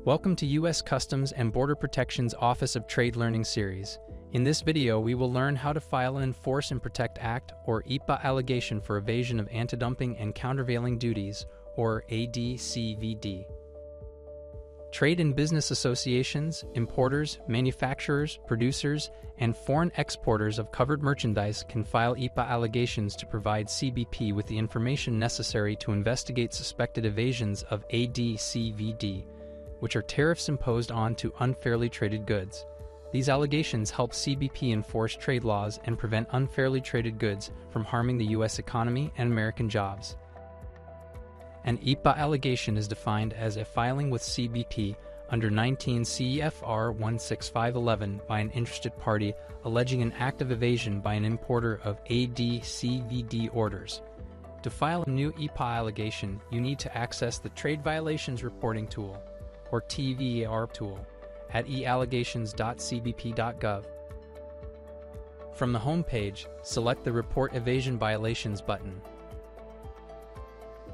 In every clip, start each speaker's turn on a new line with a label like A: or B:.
A: Welcome to U.S. Customs and Border Protection's Office of Trade Learning series. In this video, we will learn how to file an Enforce and Protect Act, or EAPA allegation for evasion of antidumping and countervailing duties, or AD/CVD. Trade and business associations, importers, manufacturers, producers, and foreign exporters of covered merchandise can file EAPA allegations to provide CBP with the information necessary to investigate suspected evasions of AD/CVD, which are tariffs imposed on to unfairly traded goods. These allegations help CBP enforce trade laws and prevent unfairly traded goods from harming the U.S. economy and American jobs. An EAPA allegation is defined as a filing with CBP under 19 C.F.R. 16511 by an interested party alleging an act of evasion by an importer of AD/CVD orders. To file a new EAPA allegation, you need to access the Trade Violations Reporting Tool, or TVR tool, at eallegations.cbp.gov. From the home page, select the Report Evasion Violations button.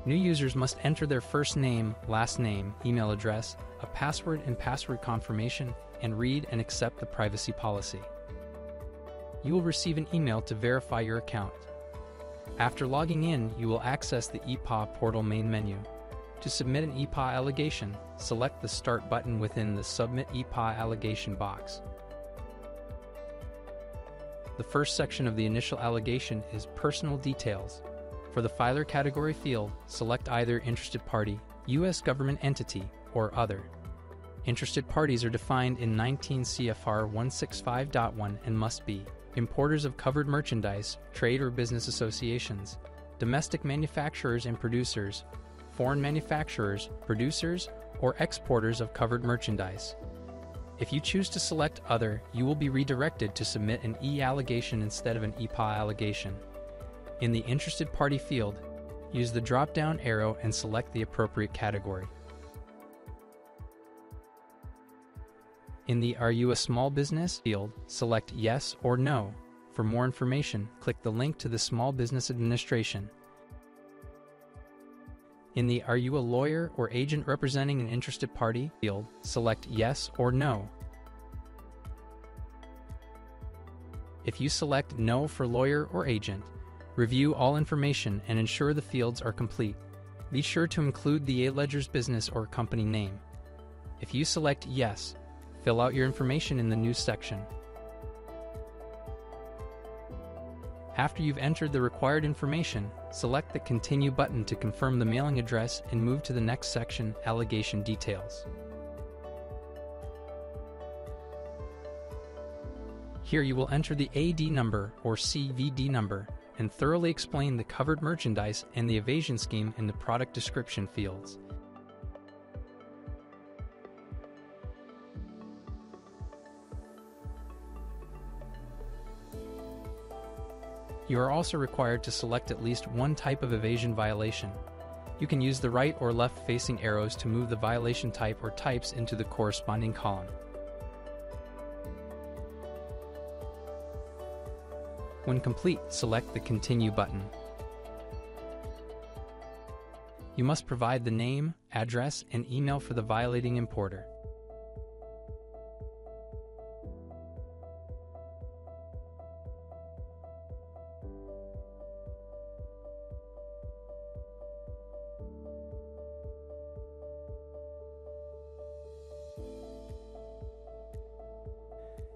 A: New users must enter their first name, last name, email address, a password and password confirmation, and read and accept the privacy policy. You will receive an email to verify your account. After logging in, you will access the EAPA portal main menu. To submit an EAPA allegation, select the Start button within the Submit EAPA Allegation box. The first section of the initial allegation is Personal Details. For the filer category field, select either Interested Party, U.S. Government Entity, or Other. Interested parties are defined in 19 C.F.R. 165.1 and must be importers of covered merchandise, trade or business associations, domestic manufacturers and producers, foreign manufacturers, producers, or exporters of covered merchandise. If you choose to select Other, you will be redirected to submit an E-allegation instead of an EAPA allegation. In the Interested Party field, use the drop-down arrow and select the appropriate category. In the Are You a Small Business field, select Yes or No. For more information, click the link to the Small Business Administration. In the Are You a Lawyer or Agent Representing an Interested Party field, select Yes or No. If you select No for Lawyer or Agent, review all information and ensure the fields are complete. Be sure to include the alleger's business or company name. If you select Yes, fill out your information in the News section. After you've entered the required information, select the Continue button to confirm the mailing address and move to the next section, Allegation Details. Here you will enter the AD number or CVD number and thoroughly explain the covered merchandise and the evasion scheme in the product description fields. You are also required to select at least one type of evasion violation. You can use the right or left-facing arrows to move the violation type or types into the corresponding column. When complete, select the Continue button. You must provide the name, address, and email for the violating importer.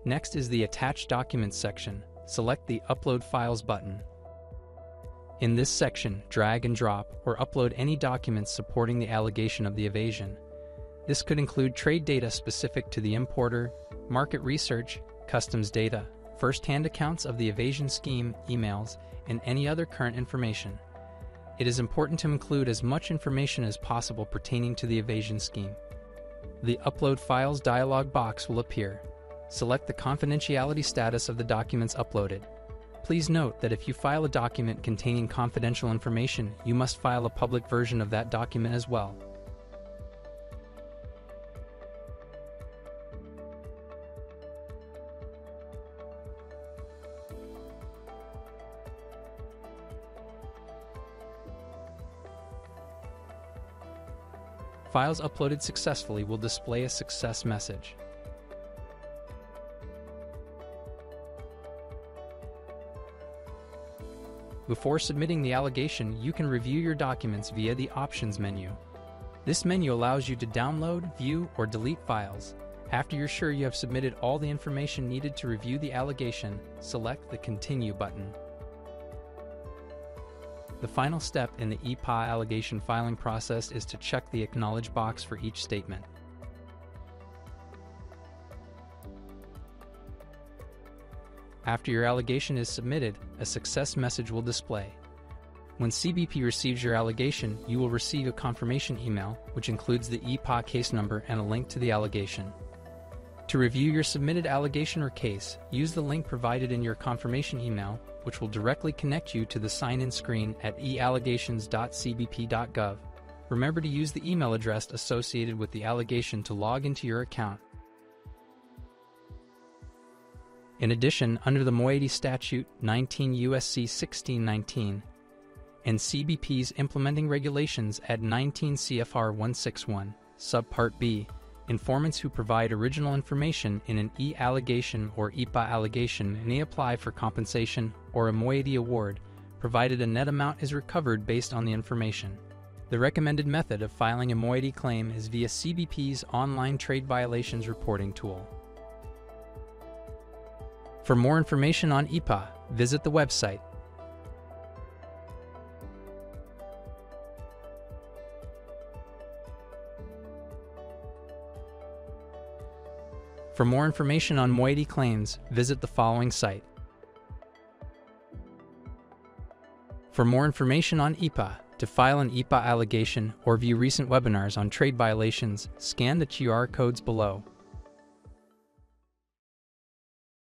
A: Next is the Attach Documents section. Select the Upload Files button. In this section, drag and drop or upload any documents supporting the allegation of the evasion. This could include trade data specific to the importer, market research, customs data, first-hand accounts of the evasion scheme, emails, and any other current information. It is important to include as much information as possible pertaining to the evasion scheme. The Upload Files dialog box will appear. Select the confidentiality status of the documents uploaded. Please note that if you file a document containing confidential information, you must file a public version of that document as well. Files uploaded successfully will display a success message. Before submitting the allegation, you can review your documents via the Options menu. This menu allows you to download, view, or delete files. After you're sure you have submitted all the information needed to review the allegation, select the Continue button. The final step in the EAPA allegation filing process is to check the Acknowledge box for each statement. After your allegation is submitted, a success message will display. When CBP receives your allegation, you will receive a confirmation email, which includes the EAPA case number and a link to the allegation. To review your submitted allegation or case, use the link provided in your confirmation email, which will directly connect you to the sign-in screen at eallegations.cbp.gov. Remember to use the email address associated with the allegation to log into your account. In addition, under the Moiety Statute 19 U.S.C. 1619 and CBP's implementing regulations at 19 C.F.R. 161, Subpart B, informants who provide original information in an E-allegation or EAPA allegation may apply for compensation or a moiety award, provided a net amount is recovered based on the information. The recommended method of filing a moiety claim is via CBP's online trade violations reporting tool. For more information on EAPA, visit the website. For more information on moiety claims, visit the following site. For more information on EAPA, to file an EAPA allegation or view recent webinars on trade violations, scan the QR codes below.